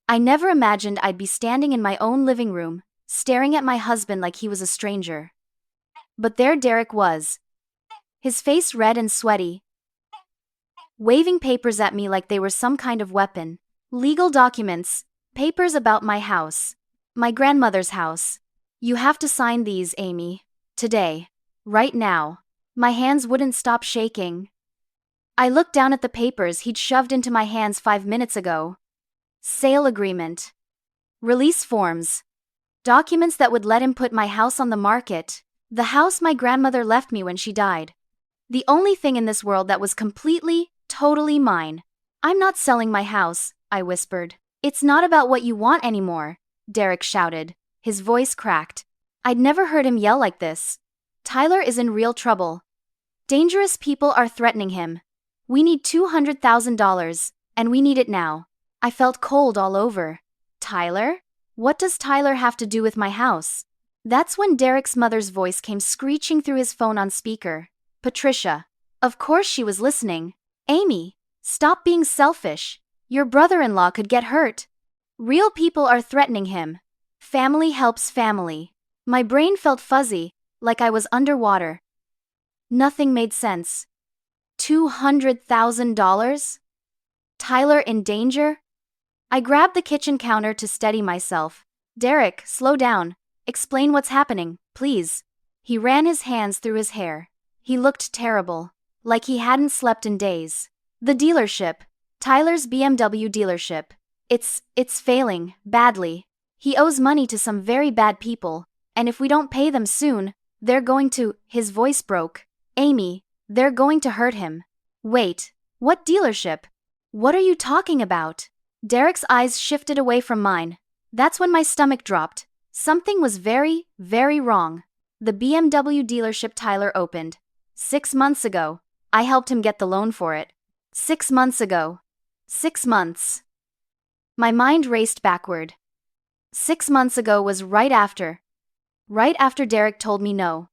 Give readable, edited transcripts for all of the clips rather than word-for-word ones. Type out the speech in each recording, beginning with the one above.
I never imagined I'd be standing in my own living room, staring at my husband like he was a stranger. But there Derek was, his face red and sweaty, waving papers at me like they were some kind of weapon. Legal documents, papers about my house, my grandmother's house. You have to sign these, Amy. Today. Right now. My hands wouldn't stop shaking. I looked down at the papers he'd shoved into my hands 5 minutes ago. Sale agreement. Release forms. Documents that would let him put my house on the market. The house my grandmother left me when she died. The only thing in this world that was completely, totally mine. I'm not selling my house, I whispered. It's not about what you want anymore, Derek shouted. His voice cracked. I'd never heard him yell like this. Tyler is in real trouble. Dangerous people are threatening him. We need $200,000, and we need it now. I felt cold all over. Tyler? What does Tyler have to do with my house? That's when Derek's mother's voice came screeching through his phone on speaker. Patricia. Of course she was listening. Amy, stop being selfish. Your brother-in-law could get hurt. Real people are threatening him. Family helps family. My brain felt fuzzy, like I was underwater. Nothing made sense. $200,000? Tyler in danger? I grabbed the kitchen counter to steady myself. Derek, slow down. Explain what's happening, please. He ran his hands through his hair. He looked terrible, like he hadn't slept in days. The dealership. Tyler's BMW dealership. It's failing, badly. He owes money to some very bad people, and if we don't pay them soon, they're going to, his voice broke. Amy, they're going to hurt him. Wait, what dealership? What are you talking about? Derek's eyes shifted away from mine. That's when my stomach dropped. Something was very, very wrong. The BMW dealership Tyler opened. 6 months ago. I helped him get the loan for it. 6 months ago. 6 months. My mind raced backward. 6 months ago was right after. Right after Derek told me no.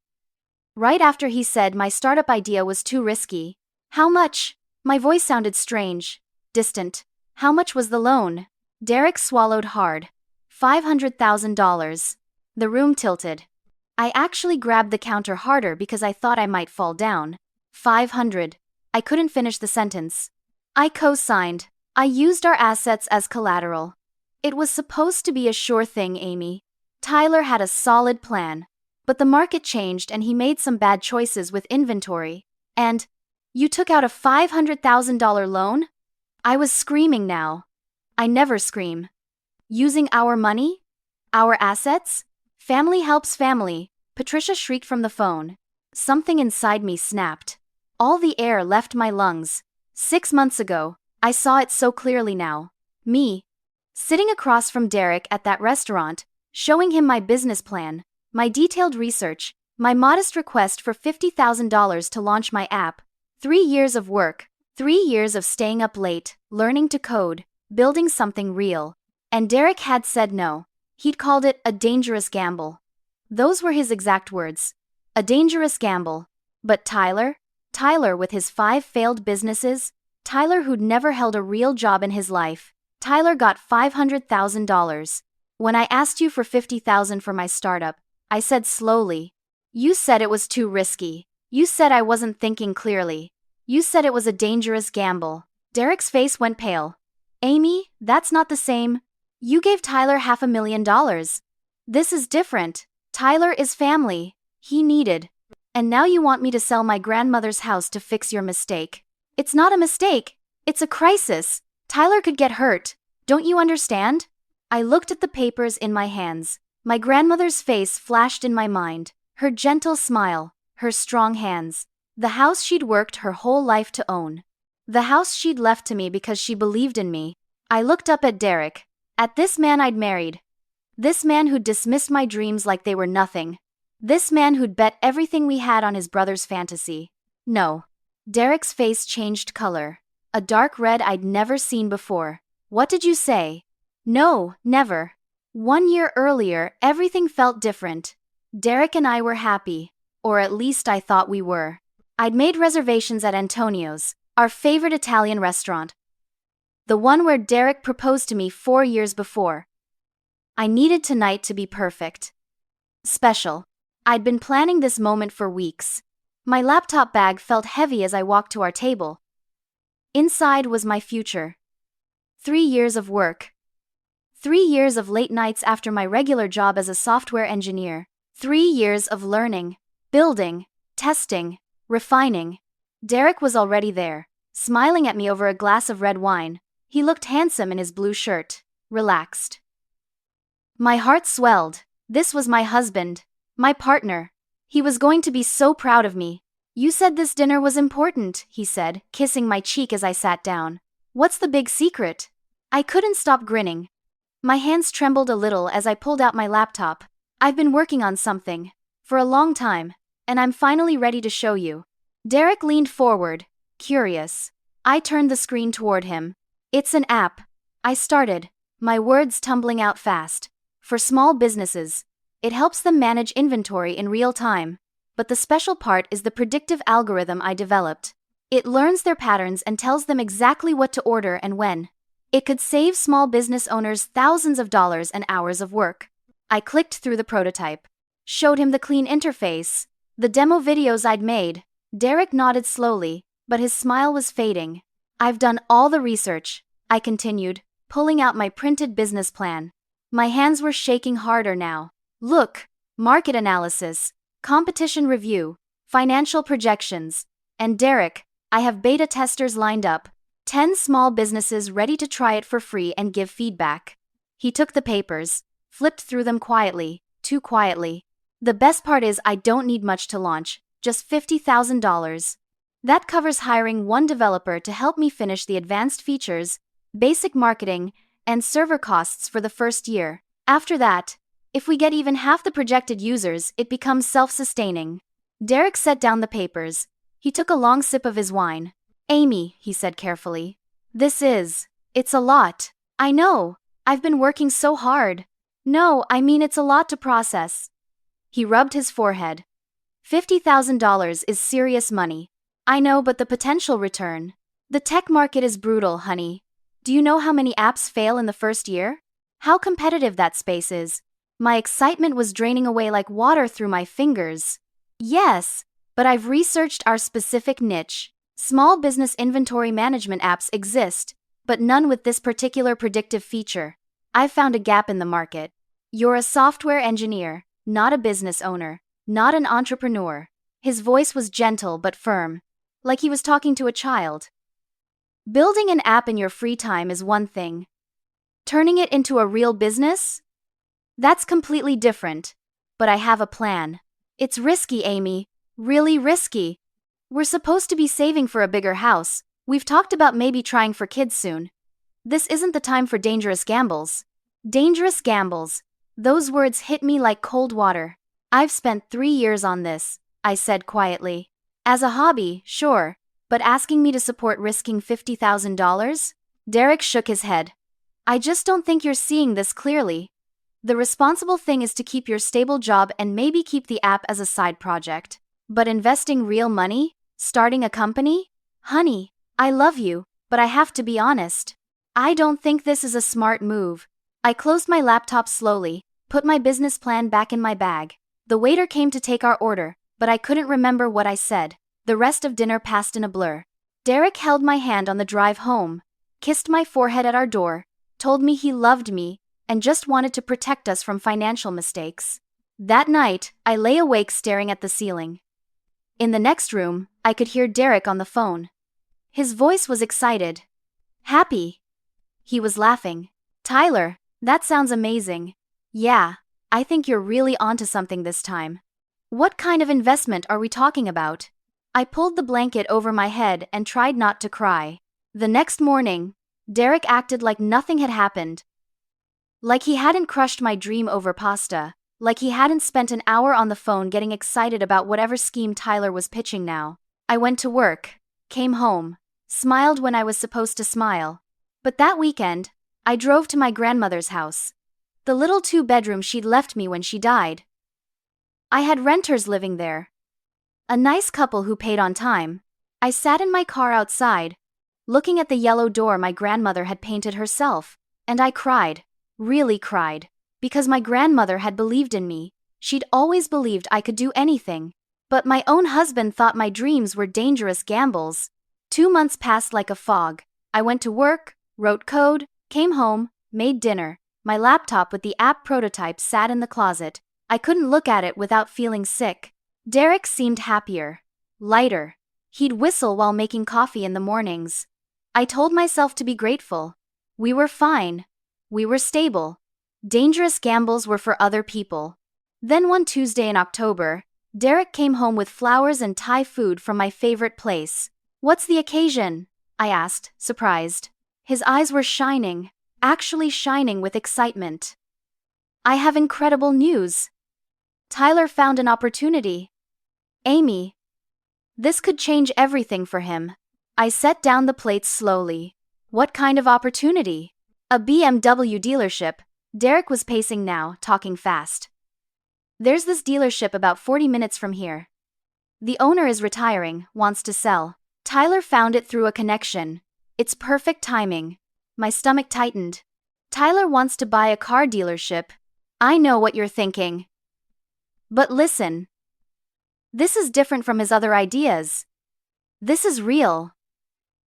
Right after he said my startup idea was too risky. How much? My voice sounded strange, distant. How much was the loan? Derek swallowed hard. $500,000. The room tilted. I actually grabbed the counter harder because I thought I might fall down. 500. I couldn't finish the sentence. I co-signed. I used our assets as collateral. It was supposed to be a sure thing, Amy. Tyler had a solid plan. But the market changed and he made some bad choices with inventory. And you took out a $500,000 loan? I was screaming now. I never scream. Using our money? Our assets? Family helps family, Patricia shrieked from the phone. Something inside me snapped. All the air left my lungs. 6 months ago, I saw it so clearly now. Me, sitting across from Derek at that restaurant, showing him my business plan, my detailed research, my modest request for $50,000 to launch my app. 3 years of work, 3 years of staying up late, learning to code, building something real. And Derek had said no. He'd called it a dangerous gamble. Those were his exact words. A dangerous gamble. But Tyler? Tyler with his 5 failed businesses? Tyler who'd never held a real job in his life? Tyler got $500,000. When I asked you for $50,000 for my startup, I said slowly. You said it was too risky. You said I wasn't thinking clearly. You said it was a dangerous gamble. Derek's face went pale. Amy, that's not the same. You gave Tyler $500,000. This is different. Tyler is family. He needed. And now you want me to sell my grandmother's house to fix your mistake. It's not a mistake. It's a crisis. Tyler could get hurt. Don't you understand? I looked at the papers in my hands. My grandmother's face flashed in my mind. Her gentle smile. Her strong hands. The house she'd worked her whole life to own. The house she'd left to me because she believed in me. I looked up at Derek. At this man I'd married. This man who'd dismissed my dreams like they were nothing. This man who'd bet everything we had on his brother's fantasy. No. Derek's face changed color. A dark red I'd never seen before. What did you say? No, never. 1 year earlier, everything felt different. Derek and I were happy. Or at least I thought we were. I'd made reservations at Antonio's, our favorite Italian restaurant. The one where Derek proposed to me 4 years before. I needed tonight to be perfect. Special. I'd been planning this moment for weeks. My laptop bag felt heavy as I walked to our table. Inside was my future. 3 years of work. 3 years of late nights after my regular job as a software engineer. 3 years of learning, building, testing, refining. Derek was already there, smiling at me over a glass of red wine. He looked handsome in his blue shirt, relaxed. My heart swelled. This was my husband, my partner. He was going to be so proud of me. You said this dinner was important, he said, kissing my cheek as I sat down. What's the big secret? I couldn't stop grinning. My hands trembled a little as I pulled out my laptop. I've been working on something for a long time, and I'm finally ready to show you. Derek leaned forward, curious. I turned the screen toward him. It's an app. I started, my words tumbling out fast. For small businesses. It helps them manage inventory in real time. But the special part is the predictive algorithm I developed. It learns their patterns and tells them exactly what to order and when. It could save small business owners thousands of dollars and hours of work. I clicked through the prototype. Showed him the clean interface, the demo videos I'd made. Derek nodded slowly, but his smile was fading. I've done all the research, I continued, pulling out my printed business plan. My hands were shaking harder now. Look, market analysis, competition review, financial projections. And Derek, I have beta testers lined up. 10 small businesses ready to try it for free and give feedback. He took the papers, flipped through them quietly, too quietly. The best part is I don't need much to launch, just $50,000. That covers hiring one developer to help me finish the advanced features, basic marketing, and server costs for the first year. After that, if we get even half the projected users, it becomes self-sustaining. Derek set down the papers. He took a long sip of his wine. Amy, he said carefully. It's a lot. I know. I've been working so hard. No, I mean it's a lot to process. He rubbed his forehead. $50,000 is serious money. I know, but the potential return. The tech market is brutal, honey. Do you know how many apps fail in the first year? How competitive that space is? My excitement was draining away like water through my fingers. Yes, but I've researched our specific niche. Small business inventory management apps exist, but none with this particular predictive feature. I've found a gap in the market. You're a software engineer, not a business owner, not an entrepreneur. His voice was gentle but firm, like he was talking to a child. Building an app in your free time is one thing. Turning it into a real business? That's completely different. But I have a plan. It's risky, Amy. Really risky. We're supposed to be saving for a bigger house. We've talked about maybe trying for kids soon. This isn't the time for dangerous gambles. Dangerous gambles. Those words hit me like cold water. I've spent 3 years on this, I said quietly. As a hobby, sure, but asking me to support risking $50,000? Derek shook his head. I just don't think you're seeing this clearly. The responsible thing is to keep your stable job and maybe keep the app as a side project. But investing real money? Starting a company? Honey, I love you, but I have to be honest. I don't think this is a smart move. I closed my laptop slowly, put my business plan back in my bag. The waiter came to take our order, but I couldn't remember what I said. The rest of dinner passed in a blur. Derek held my hand on the drive home, kissed my forehead at our door, told me he loved me, and just wanted to protect us from financial mistakes. That night, I lay awake staring at the ceiling. In the next room, I could hear Derek on the phone. His voice was excited. Happy. He was laughing. Tyler, that sounds amazing. Yeah, I think you're really onto something this time. What kind of investment are we talking about? I pulled the blanket over my head and tried not to cry. The next morning, Derek acted like nothing had happened. Like he hadn't crushed my dream over pasta. Like he hadn't spent an hour on the phone getting excited about whatever scheme Tyler was pitching now. I went to work, came home, smiled when I was supposed to smile. But that weekend, I drove to my grandmother's house. The little 2-bedroom she'd left me when she died. I had renters living there. A nice couple who paid on time. I sat in my car outside, looking at the yellow door my grandmother had painted herself, and I cried. Really cried. Because my grandmother had believed in me. She'd always believed I could do anything. But my own husband thought my dreams were dangerous gambles. 2 months passed like a fog. I went to work, wrote code, came home, made dinner. My laptop with the app prototype sat in the closet. I couldn't look at it without feeling sick. Derek seemed happier. Lighter. He'd whistle while making coffee in the mornings. I told myself to be grateful. We were fine. We were stable. Dangerous gambles were for other people. Then one Tuesday in October, Derek came home with flowers and Thai food from my favorite place. "What's the occasion?" I asked, surprised. His eyes were shining, actually shining with excitement. "I have incredible news. Tyler found an opportunity. Amy." This could change everything for him. I set down the plates slowly. "What kind of opportunity?" "A BMW dealership." Derek was pacing now, talking fast. "There's this dealership about 40 minutes from here. The owner is retiring, wants to sell. Tyler found it through a connection. It's perfect timing." My stomach tightened. "Tyler wants to buy a car dealership." I know what you're thinking. But listen. This is different from his other ideas. This is real.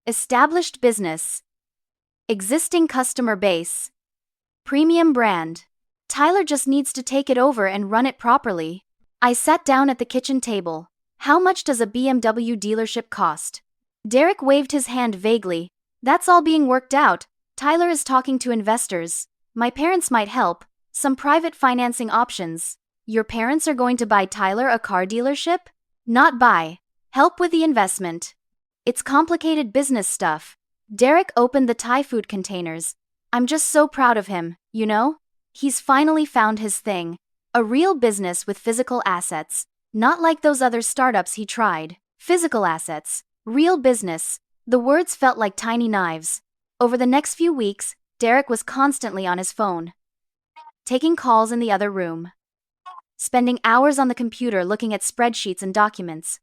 Established business. Existing customer base. Premium brand. Tyler just needs to take it over and run it properly. I sat down at the kitchen table. "How much does a BMW dealership cost?" Derek waved his hand vaguely. "That's all being worked out. Tyler is talking to investors. My parents might help. Some private financing options." "Your parents are going to buy Tyler a car dealership?" "Not buy. Help with the investment. It's complicated business stuff." Derek opened the Thai food containers. "I'm just so proud of him, you know? He's finally found his thing. A real business with physical assets. Not like those other startups he tried. Physical assets. Real business." The words felt like tiny knives. Over the next few weeks, Derek was constantly on his phone. Taking calls in the other room. Spending hours on the computer looking at spreadsheets and documents.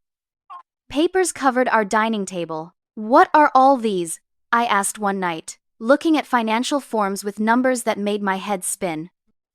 Papers covered our dining table. "What are all these?" I asked one night, looking at financial forms with numbers that made my head spin.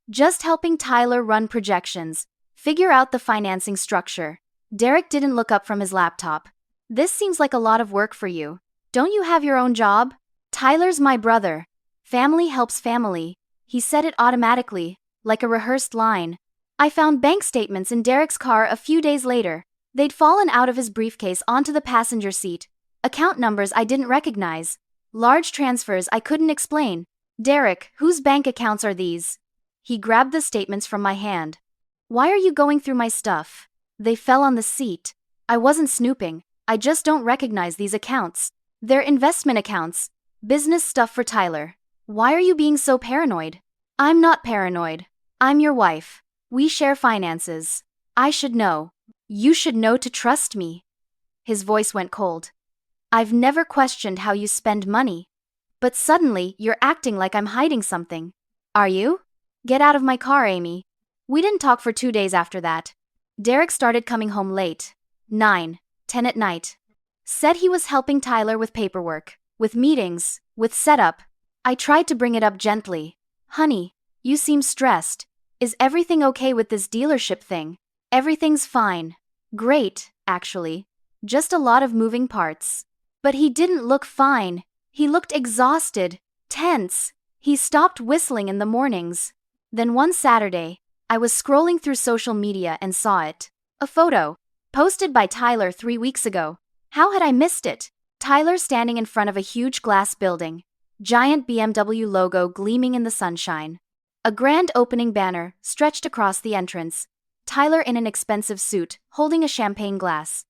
"Just helping Tyler run projections, figure out the financing structure." Derek didn't look up from his laptop. "This seems like a lot of work for you. Don't you have your own job?" "Tyler's my brother. Family helps family." He said it automatically, like a rehearsed line. I found bank statements in Derek's car a few days later. They'd fallen out of his briefcase onto the passenger seat. Account numbers I didn't recognize. Large transfers I couldn't explain. "Derek, whose bank accounts are these?" He grabbed the statements from my hand. "Why are you going through my stuff?" They fell on the seat. I wasn't snooping. I just don't recognize these accounts. They're investment accounts. Business stuff for Tyler. "Why are you being so paranoid?" "I'm not paranoid. I'm your wife. We share finances. I should know. You should know to trust me." His voice went cold. "I've never questioned how you spend money. But suddenly, you're acting like I'm hiding something." "Are you?" "Get out of my car, Amy." We didn't talk for 2 days after that. Derek started coming home late. 9, 10 at night. Said he was helping Tyler with paperwork, with meetings, with setup. I tried to bring it up gently. "Honey, you seem stressed. Is everything okay with this dealership thing?" "Everything's fine. Great, actually. Just a lot of moving parts." But he didn't look fine. He looked exhausted, tense. He stopped whistling in the mornings. Then one Saturday, I was scrolling through social media and saw it. A photo, posted by Tyler 3 weeks ago. How had I missed it? Tyler standing in front of a huge glass building. Giant BMW logo gleaming in the sunshine. A grand opening banner stretched across the entrance. Tyler in an expensive suit, holding a champagne glass.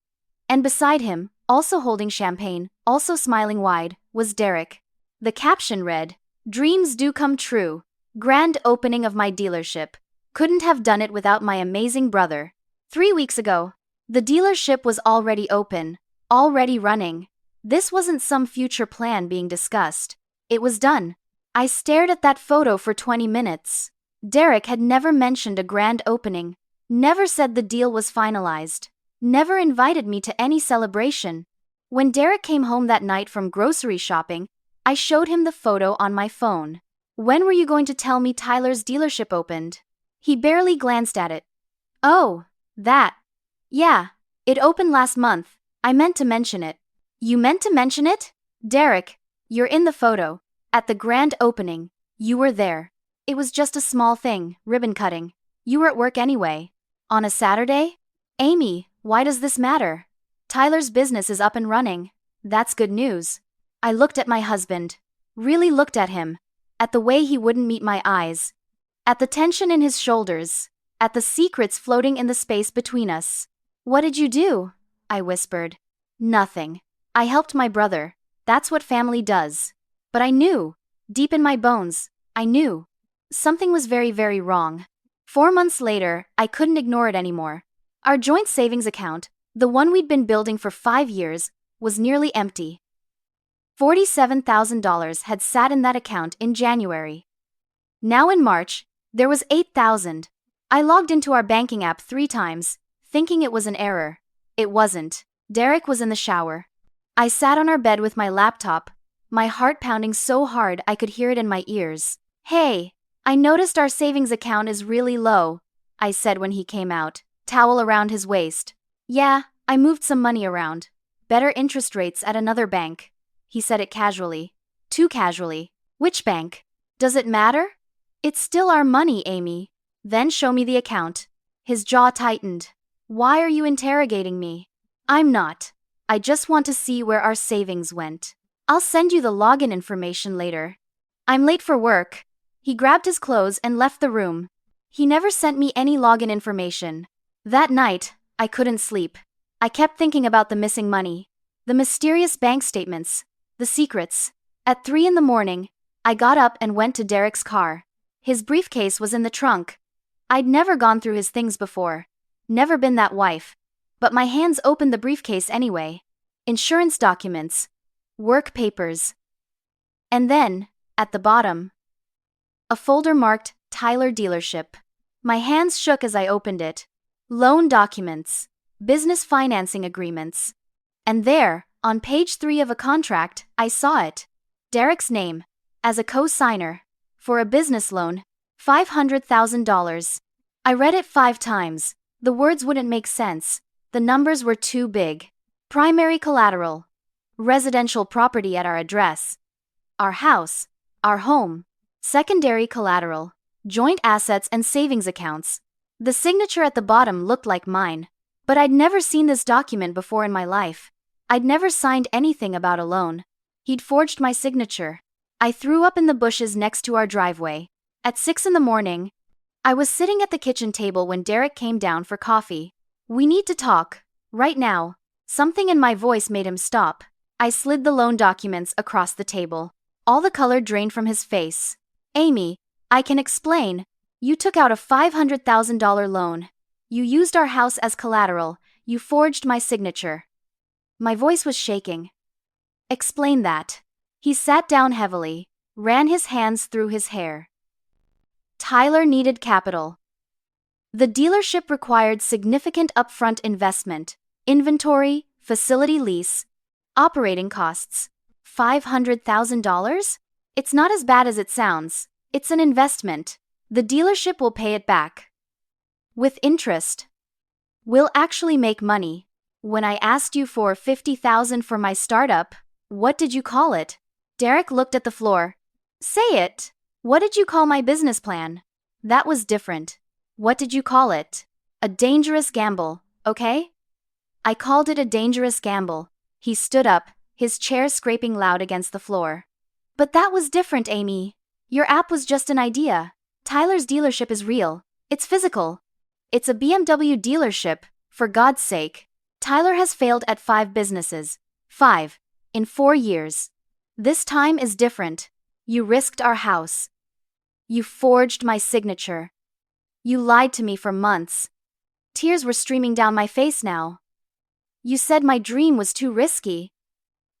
And beside him, also holding champagne, also smiling wide, was Derek. The caption read, "Dreams do come true. Grand opening of my dealership. Couldn't have done it without my amazing brother." 3 weeks ago, the dealership was already open, already running. This wasn't some future plan being discussed. It was done. I stared at that photo for 20 minutes. Derek had never mentioned a grand opening, never said the deal was finalized, never invited me to any celebration. When Derek came home that night from grocery shopping, I showed him the photo on my phone. When were you going to tell me Tyler's dealership opened? He barely glanced at it. Oh, that. Yeah, it opened last month. I meant to mention it. You meant to mention it? Derek, you're in the photo. At the grand opening, you were there. It was just a small thing, ribbon cutting. You were at work anyway. On a Saturday? Amy, why does this matter? Tyler's business is up and running. That's good news. I looked at my husband. Really looked at him. At the way he wouldn't meet my eyes. At the tension in his shoulders. At the secrets floating in the space between us. What did you do? I whispered. Nothing. I helped my brother. That's what family does. But I knew. Deep in my bones, I knew. Something was very, very wrong. 4 months later, I couldn't ignore it anymore. Our joint savings account, the one we'd been building for 5 years, was nearly empty. $47,000 had sat in that account in January. Now in March, there was $8,000. I logged into our banking app 3 times, thinking it was an error. It wasn't. Derek was in the shower. I sat on our bed with my laptop, my heart pounding so hard I could hear it in my ears. Hey, I noticed our savings account is really low, I said when he came out, towel around his waist. Yeah, I moved some money around. Better interest rates at another bank. He said it casually. Too casually. Which bank? Does it matter? It's still our money, Amy. Then show me the account. His jaw tightened. Why are you interrogating me? I'm not. I just want to see where our savings went. I'll send you the login information later. I'm late for work. He grabbed his clothes and left the room. He never sent me any login information. That night, I couldn't sleep. I kept thinking about the missing money, the mysterious bank statements, the secrets. At 3 in the morning, I got up and went to Derek's car. His briefcase was in the trunk. I'd never gone through his things before. Never been that wife. But my hands opened the briefcase anyway. Insurance documents. Work papers. And then, at the bottom, a folder marked Tyler Dealership. My hands shook as I opened it. Loan documents. Business financing agreements. And there, on page 3 of a contract, I saw it. Derek's name. As a co-signer. For a business loan. $500,000. I read it 5 times. The words wouldn't make sense. The numbers were too big. Primary collateral. Residential property at our address. Our house. Our home. Secondary collateral. Joint assets and savings accounts. The signature at the bottom looked like mine. But I'd never seen this document before in my life. I'd never signed anything about a loan. He'd forged my signature. I threw up in the bushes next to our driveway. At 6 in the morning, I was sitting at the kitchen table when Derek came down for coffee. We need to talk. Right now. Something in my voice made him stop. I slid the loan documents across the table. All the color drained from his face. Amy, I can explain. You took out a $500,000 loan. You used our house as collateral. You forged my signature. My voice was shaking. Explain that. He sat down heavily, ran his hands through his hair. Tyler needed capital. The dealership required significant upfront investment, inventory, facility lease, operating costs. $500,000? It's not as bad as it sounds. It's an investment. The dealership will pay it back. With interest. We'll actually make money. When I asked you for $50,000 for my startup, what did you call it? Derek looked at the floor. Say it. What did you call my business plan? That was different. What did you call it? A dangerous gamble, okay? I called it a dangerous gamble. He stood up, his chair scraping loud against the floor. But that was different, Amy. Your app was just an idea. Tyler's dealership is real. It's physical. It's a BMW dealership, for God's sake. Tyler has failed at 5 businesses. 5. In 4 years. This time is different. You risked our house. You forged my signature. You lied to me for months. Tears were streaming down my face now. You said my dream was too risky.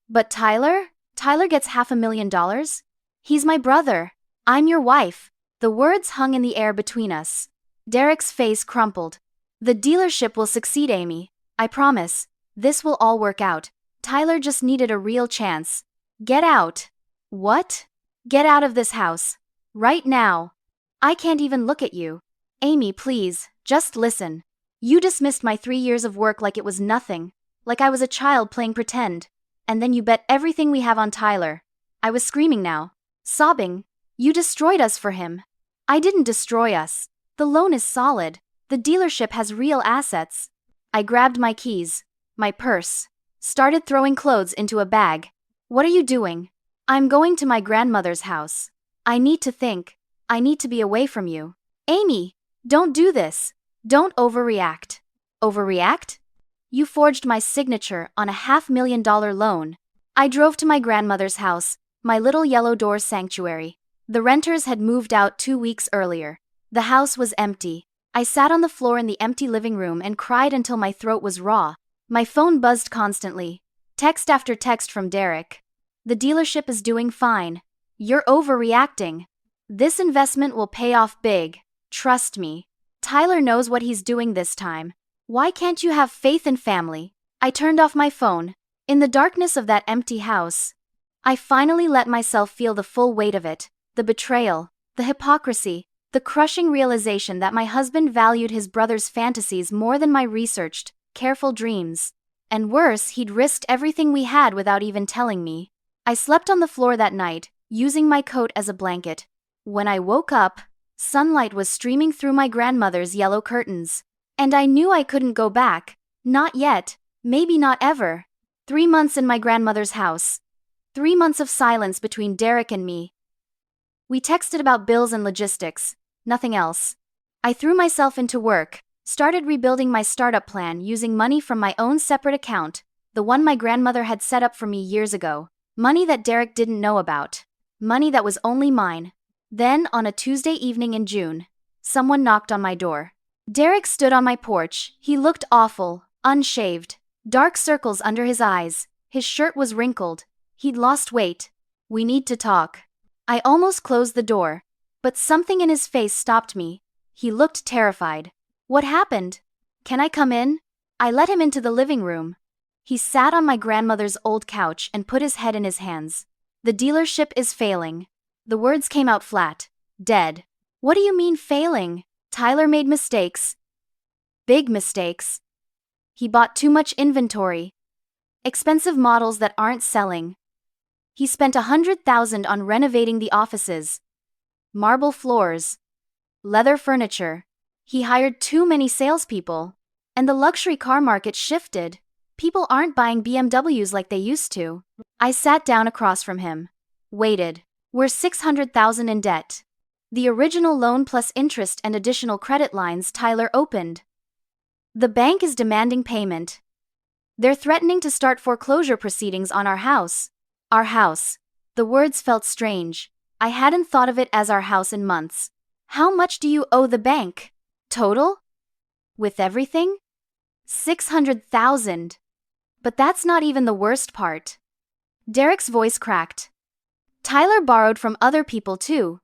But Tyler? Tyler gets $500,000? He's my brother. I'm your wife. The words hung in the air between us. Derek's face crumpled. The dealership will succeed, Amy. I promise. This will all work out. Tyler just needed a real chance. Get out. What? Get out of this house. Right now. I can't even look at you. Amy, please, just listen. You dismissed my 3 years of work like it was nothing, like I was a child playing pretend. And then you bet everything we have on Tyler. I was screaming now, sobbing. You destroyed us for him. I didn't destroy us. The loan is solid. The dealership has real assets. I grabbed my keys, my purse, started throwing clothes into a bag. What are you doing? I'm going to my grandmother's house. I need to think. I need to be away from you. Amy, don't do this. Don't overreact. Overreact? You forged my signature on a $500,000 loan. I drove to my grandmother's house, my little yellow door sanctuary. The renters had moved out 2 weeks earlier. The house was empty. I sat on the floor in the empty living room and cried until my throat was raw. My phone buzzed constantly. Text after text from Derek. The dealership is doing fine. You're overreacting. This investment will pay off big. Trust me. Tyler knows what he's doing this time. Why can't you have faith in family? I turned off my phone. In the darkness of that empty house, I finally let myself feel the full weight of it. The betrayal, the hypocrisy, the crushing realization that my husband valued his brother's fantasies more than my researched, careful dreams. And worse, he'd risked everything we had without even telling me. I slept on the floor that night, using my coat as a blanket. When I woke up, sunlight was streaming through my grandmother's yellow curtains. And I knew I couldn't go back. Not yet. Maybe not ever. 3 months in my grandmother's house. 3 months of silence between Derek and me. We texted about bills and logistics. Nothing else. I threw myself into work, started rebuilding my startup plan using money from my own separate account, the one my grandmother had set up for me years ago. Money that Derek didn't know about. Money that was only mine. Then, on a Tuesday evening in June, someone knocked on my door. Derek stood on my porch. He looked awful, unshaved, dark circles under his eyes. His shirt was wrinkled. He'd lost weight. We need to talk. I almost closed the door, but something in his face stopped me. He looked terrified. What happened? Can I come in? I let him into the living room. He sat on my grandmother's old couch and put his head in his hands. The dealership is failing. The words came out flat. Dead. What do you mean failing? Tyler made mistakes. Big mistakes. He bought too much inventory. Expensive models that aren't selling. He spent $100,000 on renovating the offices. Marble floors. Leather furniture. He hired too many salespeople. And the luxury car market shifted. People aren't buying BMWs like they used to. I sat down across from him. Waited. We're $600,000 in debt. The original loan plus interest and additional credit lines Tyler opened. The bank is demanding payment. They're threatening to start foreclosure proceedings on our house. Our house. The words felt strange. I hadn't thought of it as our house in months. How much do you owe the bank? Total? With everything? $600,000. But that's not even the worst part. Derek's voice cracked. Tyler borrowed from other people too.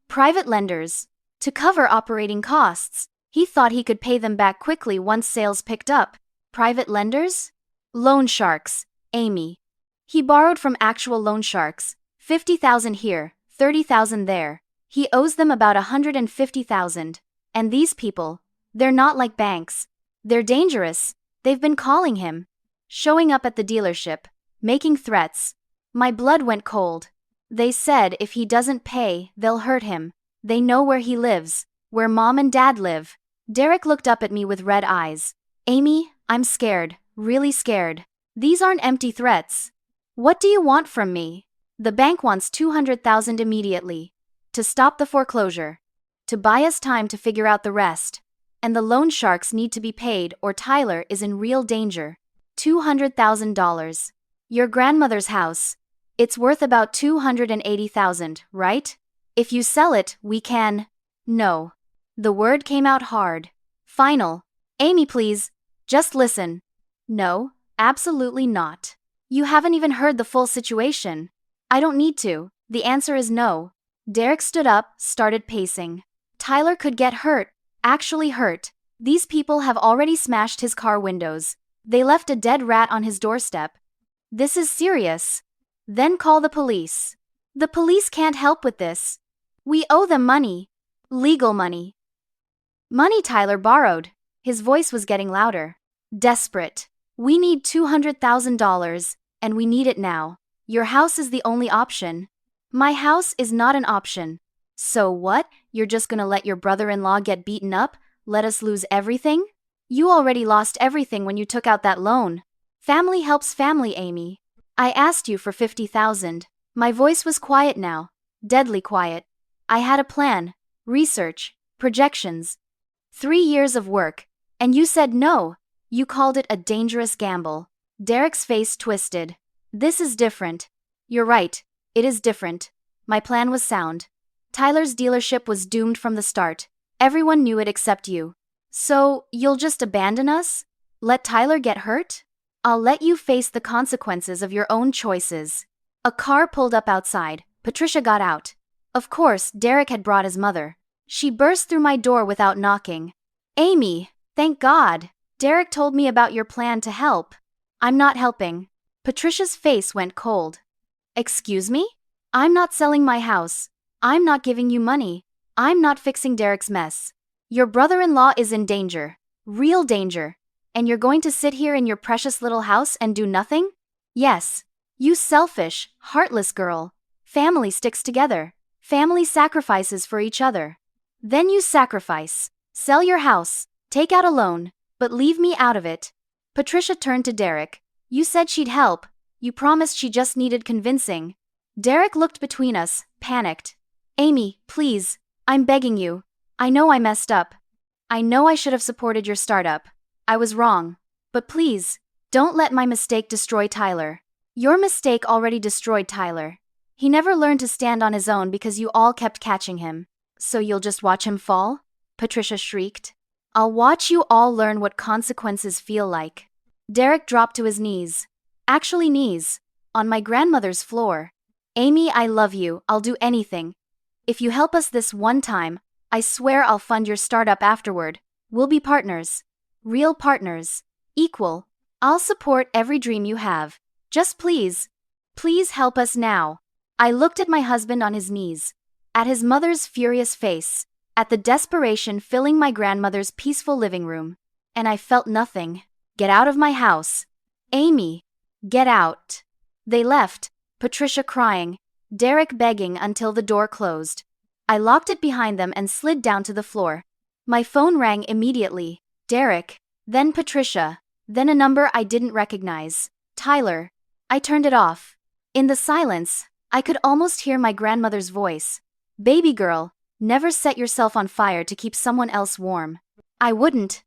Private lenders. To cover operating costs. He thought he could pay them back quickly once sales picked up. Private lenders? Loan sharks. Amy. He borrowed from actual loan sharks. $50,000 here, $30,000 there. He owes them about $150,000. And these people, they're not like banks. They're dangerous. They've been calling him. Showing up at the dealership. Making threats. My blood went cold. They said if he doesn't pay, they'll hurt him. They know where he lives. Where Mom and Dad live. Derek looked up at me with red eyes. Amy, I'm scared. Really scared. These aren't empty threats. What do you want from me? The bank wants $200,000 immediately. To stop the foreclosure. To buy us time to figure out the rest. And the loan sharks need to be paid or Tyler is in real danger. $200,000. Your grandmother's house. It's worth about $280,000, right? If you sell it, we can. No. The word came out hard. Final. Amy, please. Just listen. No, absolutely not. You haven't even heard the full situation. I don't need to. The answer is no. Derek stood up, started pacing. Tyler could get hurt. Actually hurt. These people have already smashed his car windows. They left a dead rat on his doorstep. This is serious. Then call the police. The police can't help with this. We owe them money. Legal money. Money Tyler borrowed. His voice was getting louder. Desperate. We need $200,000, and we need it now. Your house is the only option. My house is not an option. So what? You're just gonna let your brother-in-law get beaten up? Let us lose everything? You already lost everything when you took out that loan. Family helps family, Amy. I asked you for $50,000. My voice was quiet now. Deadly quiet. I had a plan, research, projections. 3 years of work. And you said no. You called it a dangerous gamble. Derek's face twisted. This is different. You're right. It is different. My plan was sound. Tyler's dealership was doomed from the start. Everyone knew it except you. So, you'll just abandon us? Let Tyler get hurt? I'll let you face the consequences of your own choices. A car pulled up outside. Patricia got out. Of course, Derek had brought his mother. She burst through my door without knocking. Amy, thank God. Derek told me about your plan to help. I'm not helping. Patricia's face went cold. Excuse me? I'm not selling my house. I'm not giving you money. I'm not fixing Derek's mess. Your brother-in-law is in danger. Real danger. And you're going to sit here in your precious little house and do nothing? Yes. You selfish, heartless girl. Family sticks together. Family sacrifices for each other. Then you sacrifice. Sell your house. Take out a loan. But leave me out of it. Patricia turned to Derek. You said she'd help. You promised she just needed convincing. Derek looked between us, panicked. Amy, please. I'm begging you. I know I messed up. I know I should have supported your startup. I was wrong. But please, don't let my mistake destroy Tyler. Your mistake already destroyed Tyler. He never learned to stand on his own because you all kept catching him. So you'll just watch him fall? Patricia shrieked. I'll watch you all learn what consequences feel like. Derek dropped to his knees. Actually knees. On my grandmother's floor. Amy, I love you. I'll do anything. If you help us this one time, I swear I'll fund your startup afterward. We'll be partners. Real partners. Equal. I'll support every dream you have. Just please. Please help us now. I looked at my husband on his knees. At his mother's furious face. At the desperation filling my grandmother's peaceful living room. And I felt nothing. Get out of my house. Amy. Get out. They left, Patricia crying, Derek begging until the door closed. I locked it behind them and slid down to the floor. My phone rang immediately. Derek, then Patricia, then a number I didn't recognize. Tyler. I turned it off. In the silence, I could almost hear my grandmother's voice. Baby girl, never set yourself on fire to keep someone else warm. I wouldn't.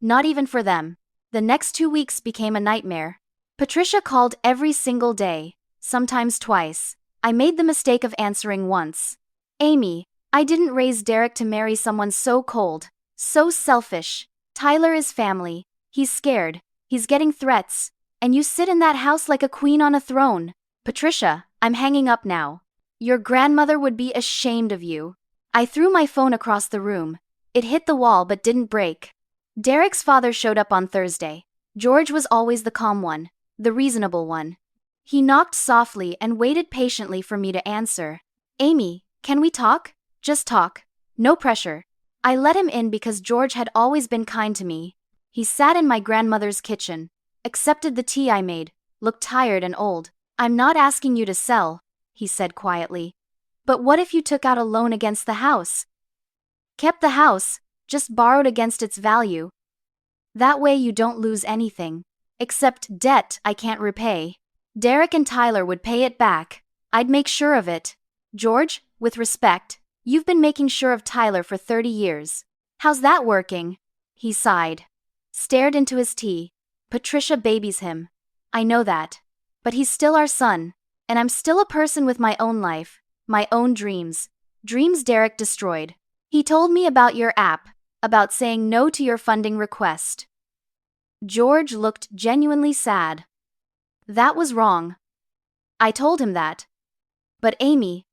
Not even for them. The next 2 weeks became a nightmare. Patricia called every single day, sometimes twice. I made the mistake of answering once. Amy, I didn't raise Derek to marry someone so cold, so selfish. Tyler is family. He's scared. He's getting threats. And you sit in that house like a queen on a throne. Patricia, I'm hanging up now. Your grandmother would be ashamed of you. I threw my phone across the room. It hit the wall but didn't break. Derek's father showed up on Thursday. George was always the calm one, the reasonable one. He knocked softly and waited patiently for me to answer. Amy, can we talk? Just talk. No pressure. I let him in because George had always been kind to me. He sat in my grandmother's kitchen, accepted the tea I made, looked tired and old. I'm not asking you to sell, he said quietly. But what if you took out a loan against the house? Kept the house, just borrowed against its value. That way you don't lose anything. Except debt I can't repay. Derek and Tyler would pay it back. I'd make sure of it. George, with respect, you've been making sure of Tyler for 30 years. How's that working? He sighed. Stared into his tea. Patricia babies him. I know that. But he's still our son. And I'm still a person with my own life, my own dreams. Dreams Derek destroyed. He told me about your app, about saying no to your funding request. George looked genuinely sad. That was wrong. I told him that. But Amy,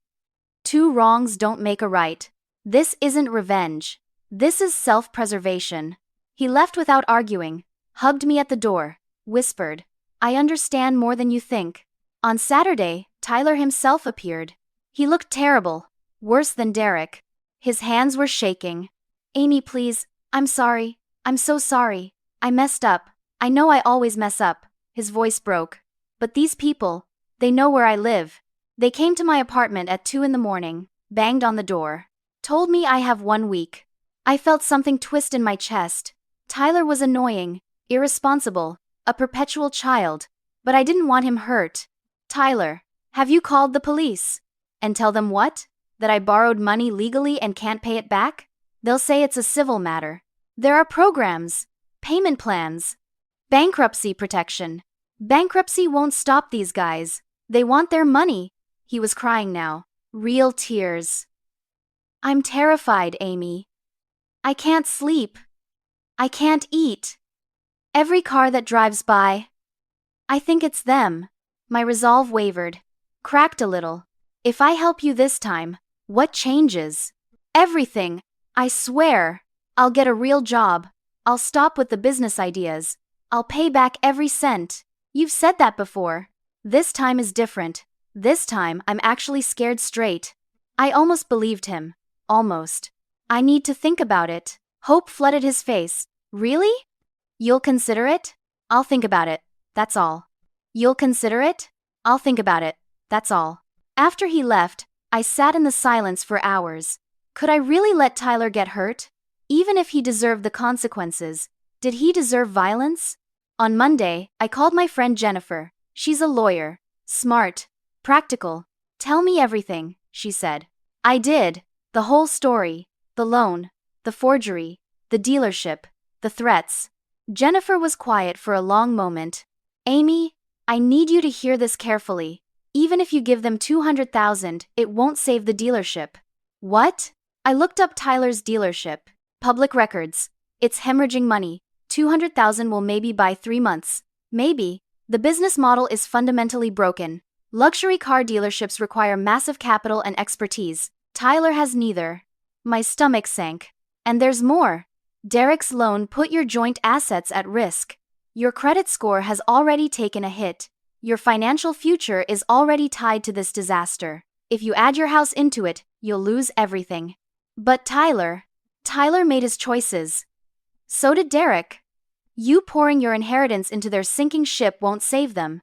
2 wrongs don't make a right. This isn't revenge. This is self-preservation. He left without arguing, hugged me at the door, whispered, I understand more than you think. On Saturday, Tyler himself appeared. He looked terrible. Worse than Derek. His hands were shaking. Amy, please. I'm sorry. I'm so sorry. I messed up. I know I always mess up. His voice broke. But these people, they know where I live. They came to my apartment at 2 in the morning, banged on the door. Told me I have 1 week. I felt something twist in my chest. Tyler was annoying, irresponsible, a perpetual child. But I didn't want him hurt. Tyler, have you called the police? And tell them what? That I borrowed money legally and can't pay it back? They'll say it's a civil matter. There are programs, payment plans, bankruptcy protection. Bankruptcy won't stop these guys. They want their money. He was crying now. Real tears. I'm terrified, Amy. I can't sleep. I can't eat. Every car that drives by. I think it's them. My resolve wavered, cracked a little. If I help you this time, what changes? Everything. I swear. I'll get a real job. I'll stop with the business ideas. I'll pay back every cent. You've said that before. This time is different. This time I'm actually scared straight. I almost believed him. Almost. I need to think about it. Hope flooded his face. Really? You'll consider it? I'll think about it. That's all. You'll consider it? I'll think about it. That's all. After he left, I sat in the silence for hours. Could I really let Tyler get hurt? Even if he deserved the consequences, did he deserve violence? On Monday, I called my friend Jennifer. She's a lawyer. Smart. Practical. Tell me everything, she said. I did. The whole story. The loan. The forgery. The dealership. The threats. Jennifer was quiet for a long moment. Amy, I need you to hear this carefully. Even if you give them $200,000, it won't save the dealership. What? I looked up Tyler's dealership. Public records. It's hemorrhaging money. $200,000 will maybe buy 3 months. Maybe. The business model is fundamentally broken. Luxury car dealerships require massive capital and expertise. Tyler has neither. My stomach sank. And there's more. Derek's loan put your joint assets at risk. Your credit score has already taken a hit. Your financial future is already tied to this disaster. If you add your house into it, you'll lose everything. But Tyler made his choices. So did Derek. You pouring your inheritance into their sinking ship won't save them.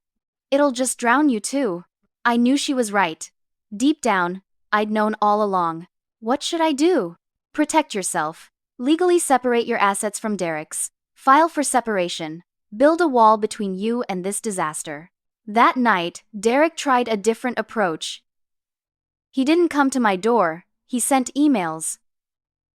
It'll just drown you too. I knew she was right. Deep down, I'd known all along. What should I do? Protect yourself. Legally separate your assets from Derek's. File for separation. Build a wall between you and this disaster. That night, Derek tried a different approach. He didn't come to my door, he sent emails.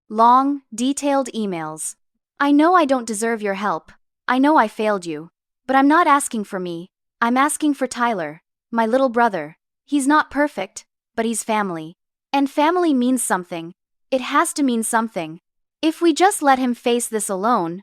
Long, detailed emails. I know I don't deserve your help. I know I failed you. But I'm not asking for me. I'm asking for Tyler, my little brother. He's not perfect, but he's family. And family means something. It has to mean something. If we just let him face this alone,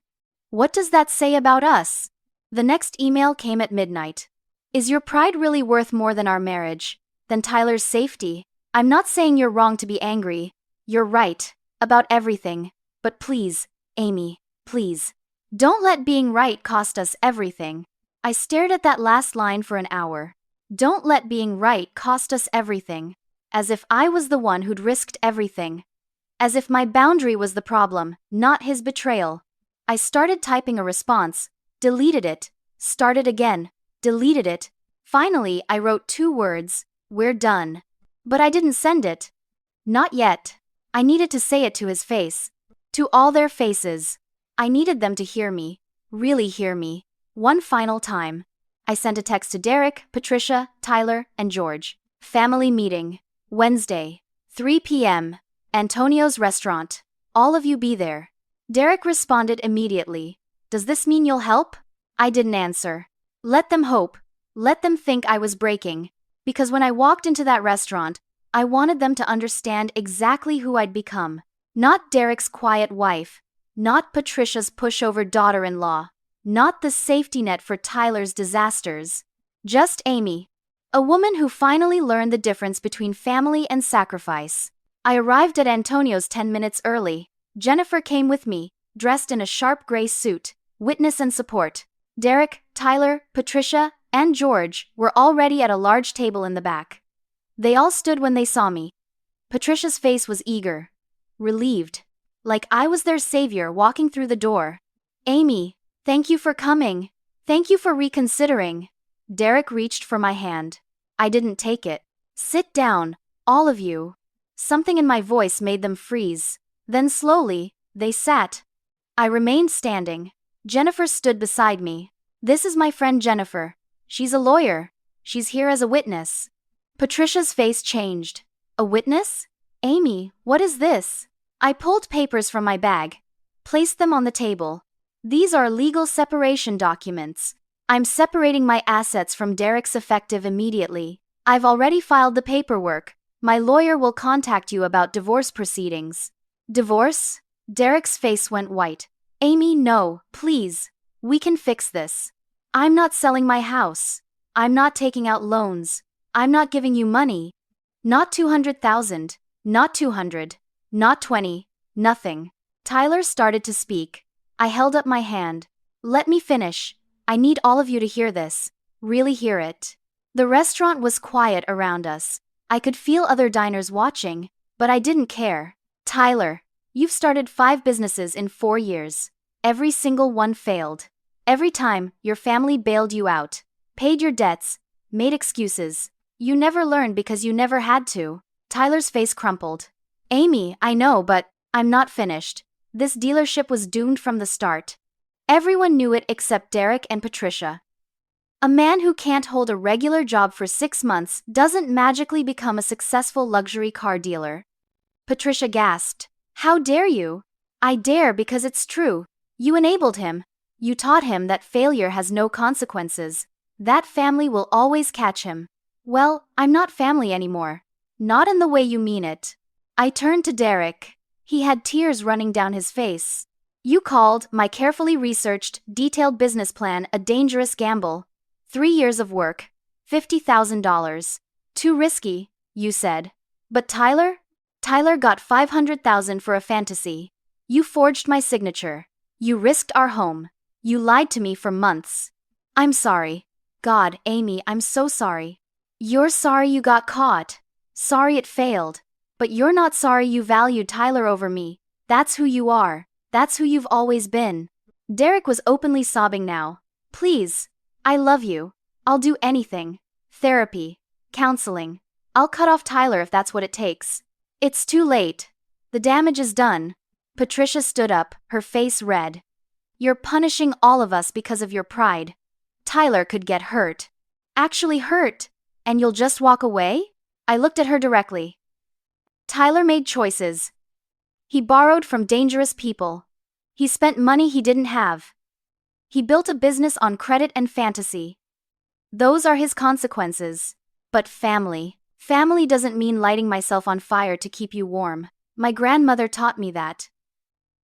what does that say about us? The next email came at midnight. Is your pride really worth more than our marriage? Than Tyler's safety? I'm not saying you're wrong to be angry. You're right. About everything. But please, Amy, please. Don't let being right cost us everything. I stared at that last line for an hour. Don't let being right cost us everything. As if I was the one who'd risked everything. As if my boundary was the problem, not his betrayal. I started typing a response, deleted it, started again, deleted it. Finally, I wrote 2 words, "We're done." But I didn't send it. Not yet. I needed to say it to his face. To all their faces. I needed them to hear me. Really hear me. One final time. I sent a text to Derek, Patricia, Tyler, and George. Family meeting. Wednesday. 3 p.m. Antonio's restaurant. All of you be there. Derek responded immediately. Does this mean you'll help? I didn't answer. Let them hope. Let them think I was breaking. Because when I walked into that restaurant, I wanted them to understand exactly who I'd become. Not Derek's quiet wife. Not Patricia's pushover daughter-in-law. Not the safety net for Tyler's disasters. Just Amy. A woman who finally learned the difference between family and sacrifice. I arrived at Antonio's 10 minutes early. Jennifer came with me, dressed in a sharp gray suit. Witness and support. Derek, Tyler, Patricia, and George were already at a large table in the back. They all stood when they saw me. Patricia's face was eager, relieved, like I was their savior walking through the door. Amy, thank you for coming. Thank you for reconsidering. Derek reached for my hand. I didn't take it. Sit down, all of you. Something in my voice made them freeze. Then slowly, they sat. I remained standing. Jennifer stood beside me. This is my friend Jennifer. She's a lawyer. She's here as a witness. Patricia's face changed. A witness? Amy, what is this? I pulled papers from my bag, placed them on the table. These are legal separation documents. I'm separating my assets from Derek's effective immediately. I've already filed the paperwork. My lawyer will contact you about divorce proceedings. Divorce? Derek's face went white. Amy, no, please. We can fix this. I'm not selling my house. I'm not taking out loans. I'm not giving you money. Not 200,000. Not 200. Not 20. Nothing. Tyler started to speak. I held up my hand. Let me finish. I need all of you to hear this. Really hear it. The restaurant was quiet around us. I could feel other diners watching, but I didn't care. Tyler, you've started 5 businesses in 4 years. Every single one failed. Every time, your family bailed you out, paid your debts, made excuses. You never learned because you never had to. Tyler's face crumpled. Amy, I know, but I'm not finished. This dealership was doomed from the start. Everyone knew it except Derek and Patricia. A man who can't hold a regular job for 6 months doesn't magically become a successful luxury car dealer. Patricia gasped. How dare you? I dare because it's true. You enabled him. You taught him that failure has no consequences. That family will always catch him. Well, I'm not family anymore. Not in the way you mean it. I turned to Derek. He had tears running down his face. You called my carefully researched, detailed business plan a dangerous gamble. 3 years of work. $50,000. Too risky, you said. But Tyler? Tyler got $500,000 for a fantasy. You forged my signature. You risked our home. You lied to me for months. I'm sorry. God, Amy, I'm so sorry. You're sorry you got caught. Sorry it failed. But you're not sorry you valued Tyler over me. That's who you are. That's who you've always been. Derek was openly sobbing now. Please. I love you. I'll do anything. Therapy. Counseling. I'll cut off Tyler if that's what it takes. It's too late. The damage is done. Patricia stood up, her face red. You're punishing all of us because of your pride. Tyler could get hurt. Actually hurt. And you'll just walk away? I looked at her directly. Tyler made choices. He borrowed from dangerous people. He spent money he didn't have. He built a business on credit and fantasy. Those are his consequences. But family. Family doesn't mean lighting myself on fire to keep you warm. My grandmother taught me that.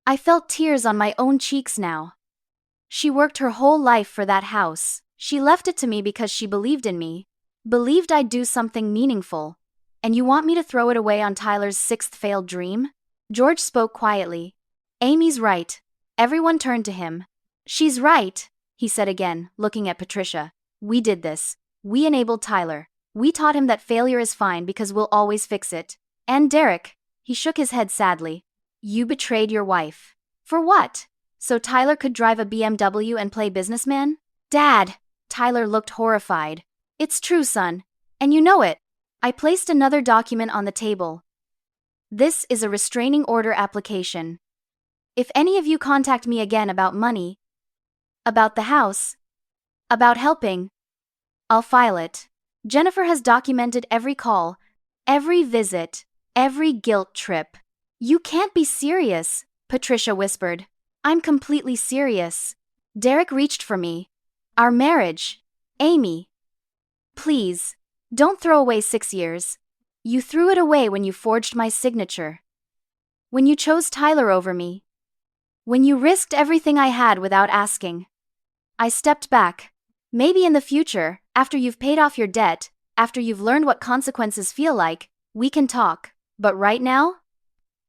I felt tears on my own cheeks now. She worked her whole life for that house. She left it to me because she believed in me. Believed I'd do something meaningful. And you want me to throw it away on Tyler's 6th failed dream? George spoke quietly. Amy's right. Everyone turned to him. She's right, he said again, looking at Patricia. We did this. We enabled Tyler. We taught him that failure is fine because we'll always fix it. And Derek, he shook his head sadly. You betrayed your wife. For what? So Tyler could drive a BMW and play businessman? Dad! Tyler looked horrified. It's true, son. And you know it. I placed another document on the table. This is a restraining order application. If any of you contact me again about money, about the house, about helping, I'll file it. Jennifer has documented every call, every visit, every guilt trip. You can't be serious, Patricia whispered. I'm completely serious. Derek reached for me. Our marriage. Amy. Please, don't throw away 6 years. You threw it away when you forged my signature. When you chose Tyler over me. When you risked everything I had without asking. I stepped back. Maybe in the future, after you've paid off your debt, after you've learned what consequences feel like, we can talk. But right now?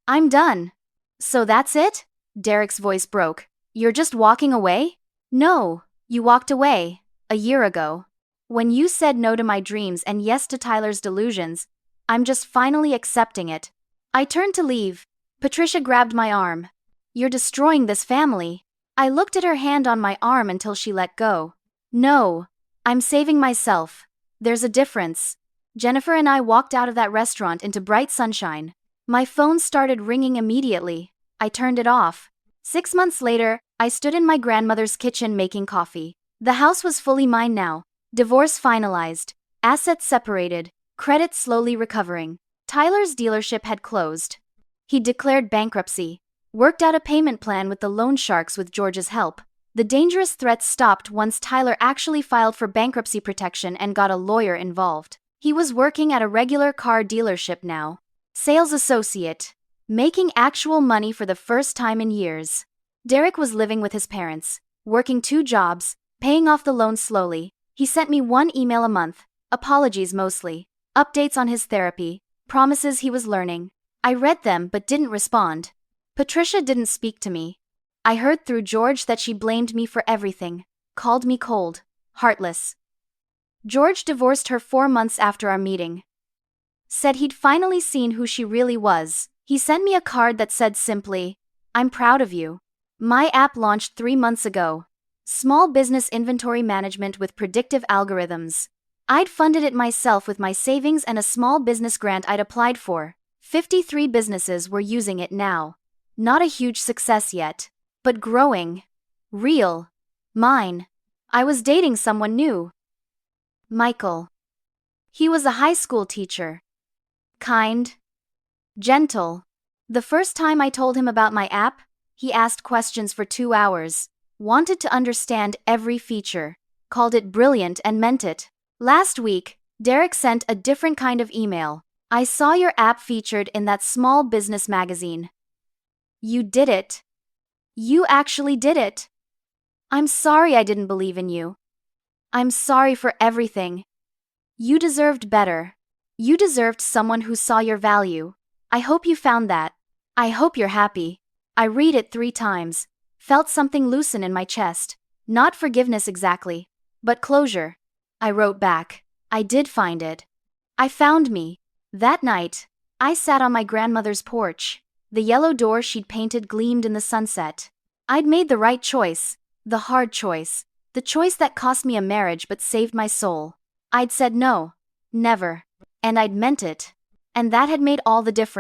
I'm done. So that's it? Derek's voice broke. You're just walking away? No, You walked away, a year ago. When you said no to my dreams and yes to Tyler's delusions, I'm just finally accepting it. I turned to leave. Patricia grabbed my arm. You're destroying this family. I looked at her hand on my arm until she let go. No, I'm saving myself. There's a difference. Jennifer and I walked out of that restaurant into bright sunshine. My phone started ringing immediately. I turned it off. 6 months later, I stood in my grandmother's kitchen making coffee. The house was fully mine now. Divorce finalized. Assets separated. Credit slowly recovering. Tyler's dealership had closed. He declared bankruptcy. Worked out a payment plan with the loan sharks with George's help. The dangerous threats stopped once Tyler actually filed for bankruptcy protection and got a lawyer involved. He was working at a regular car dealership now. Sales associate. Making actual money for the first time in years. Derek was living with his parents, working 2 jobs, paying off the loan slowly. He sent me 1 email a month, apologies mostly, updates on his therapy, promises he was learning. I read them but didn't respond. Patricia didn't speak to me. I heard through George that she blamed me for everything, called me cold, heartless. George divorced her 4 months after our meeting. Said he'd finally seen who she really was. He sent me a card that said simply, I'm proud of you. My app launched 3 months ago. Small business inventory management with predictive algorithms. I'd funded it myself with my savings and a small business grant I'd applied for. 53 businesses were using it now. Not a huge success yet, but growing. Real. Mine. I was dating someone new. Michael. He was a high school teacher. Kind. Gentle. The first time I told him about my app, he asked questions for 2 hours. Wanted to understand every feature. Called it brilliant and meant it. Last week, Derek sent a different kind of email. I saw your app featured in that small business magazine. You did it. You actually did it. I'm sorry I didn't believe in you. I'm sorry for everything. You deserved better. You deserved someone who saw your value. I hope you found that. I hope you're happy. I read it 3 times. Felt something loosen in my chest. Not forgiveness exactly, but closure. I wrote back. I did find it. I found me. That night, I sat on my grandmother's porch. The yellow door she'd painted gleamed in the sunset. I'd made the right choice. The hard choice. The choice that cost me a marriage but saved my soul. I'd said no. Never. And I'd meant it. And that had made all the difference.